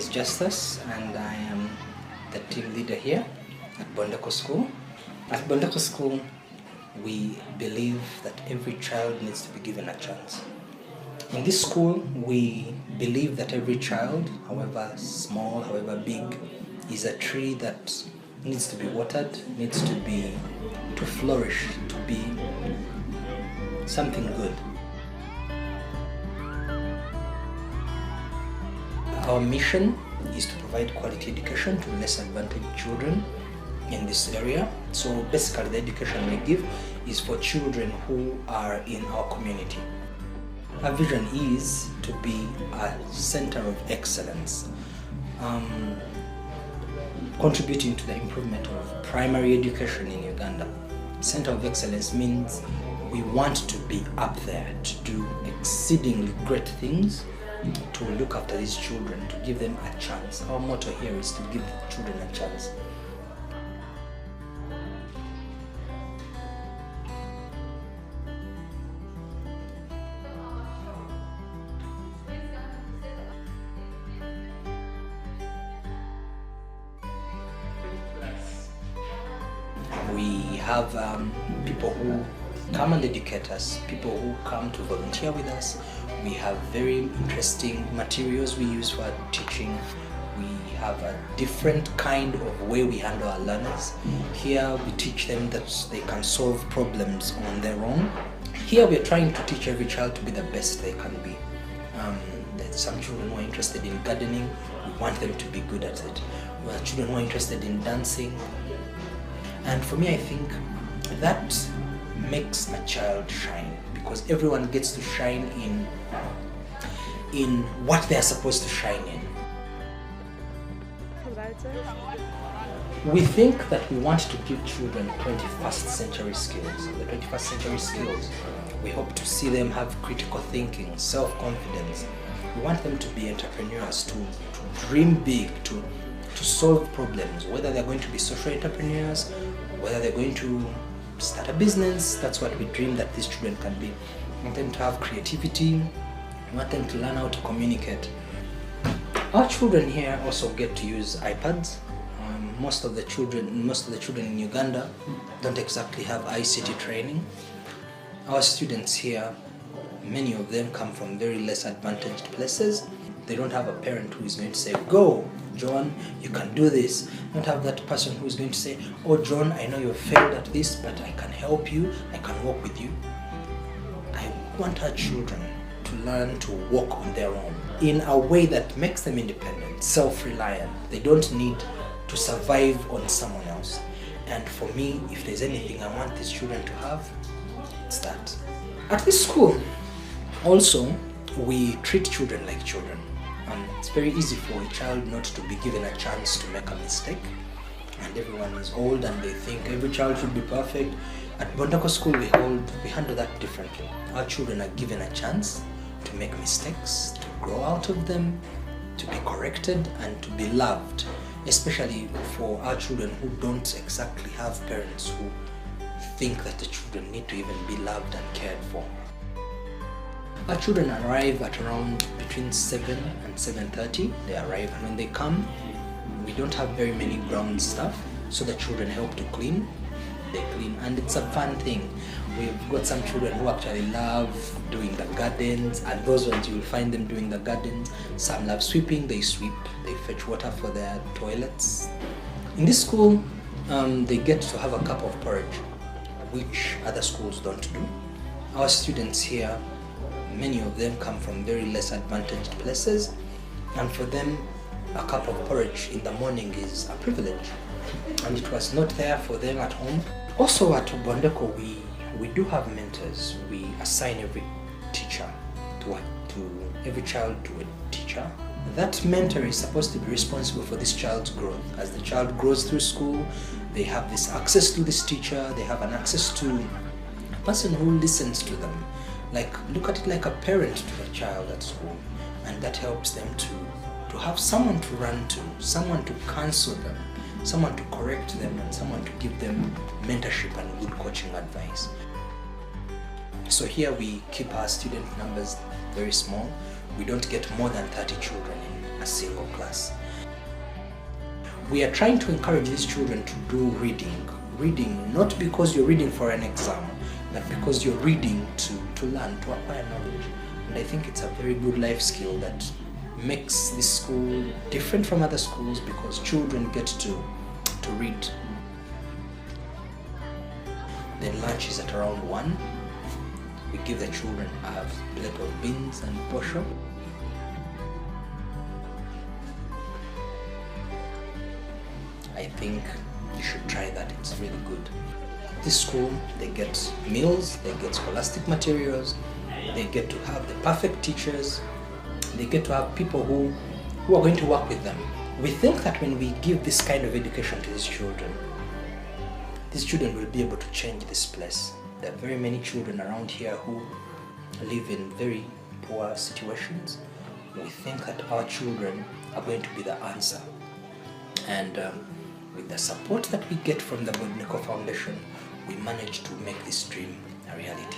is Justice, and I am the team leader here at Bondeko School. At Bondeko School, we believe that every child needs to be given a chance. In this school, we believe that every child, however small, however big, is a tree that needs to be watered, needs to flourish, to be something good. Our mission is to provide quality education to less advantaged children in this area. So basically the education we give is for children who are in our community. Our vision is to be a center of excellence, contributing to the improvement of primary education in Uganda. Center of excellence means we want to be up there, to do exceedingly great things, to look after these children, to give them a chance. Our motto here is to give the children a chance. We have people who come and educate us, people who come to volunteer with us. We have very interesting materials we use for teaching. We have a different kind of way we handle our learners. Here we teach them that they can solve problems on their own. Here we are trying to teach every child to be the best they can be. There's some children who are interested in gardening. We want them to be good at it. We have children who are interested in dancing. And for me, I think that makes a child shine, because everyone gets to shine in what they are supposed to shine in. We think that we want to give children 21st century skills. The 21st century skills, we hope to see them have critical thinking, self-confidence. We want them to be entrepreneurs, to dream big, to solve problems, whether they're going to be social entrepreneurs, whether they're going to start a business. That's what we dream that these children can be. We want them to have creativity. We want them to learn how to communicate. Our children here also get to use iPads. Most of the children in Uganda don't exactly have ICT training. Our students here, many of them come from very less advantaged places. They don't have a parent who is going to say, "Go, John, you can do this." They don't have that person who is going to say, "Oh, John, I know you've failed at this, but I can help you, I can walk with you." I want our children to learn to walk on their own in a way that makes them independent, self-reliant. They don't need to survive on someone else. And for me, if there's anything I want these children to have, it's that. At this school, also, we treat children like children. It's very easy for a child not to be given a chance to make a mistake. And everyone is old and they think every child should be perfect. At Bondeko School, we handle that differently. Our children are given a chance to make mistakes, to grow out of them, to be corrected, and to be loved. Especially for our children who don't exactly have parents who think that the children need to even be loved and cared for. Our children arrive at around between 7 and 7:30. They arrive, and when they come, we don't have very many ground staff, so the children help to clean. They clean, and it's a fun thing. We've got some children who actually love doing the gardens, and those ones you will find them doing the gardens. Some love sweeping, they sweep, they fetch water for their toilets. In this school, they get to have a cup of porridge, which other schools don't do. Our students here, many of them come from very less advantaged places, and for them a cup of porridge in the morning is a privilege, and it was not there for them at home. Also at Bondeko, we do have mentors. We assign every teacher to every child to a teacher. That mentor is supposed to be responsible for this child's growth. As the child grows through school, they have this access to this teacher, they have an access to a person who listens to them. Like, look at it like a parent to a child at school, and that helps them to have someone to run to, someone to counsel them, someone to correct them, and someone to give them mentorship and good coaching advice. So here we keep our student numbers very small. we don't get more than 30 children in a single class. We are trying to encourage these children to do reading. Reading not because you're reading for an exam, but because you're reading to learn, to acquire knowledge. And I think it's a very good life skill that makes this school different from other schools, because children get to read. Then lunch is at around 1. We give the children a plate of beans and posho. I think you should try that, it's really good. This school, they get meals, they get scholastic materials, they get to have the perfect teachers, they get to have people who are going to work with them. We think that when we give this kind of education to these children will be able to change this place. There are very many children around here who live in very poor situations. We think that our children are going to be the answer. And with the support that we get from the Bondeko Foundation, we managed to make this dream a reality.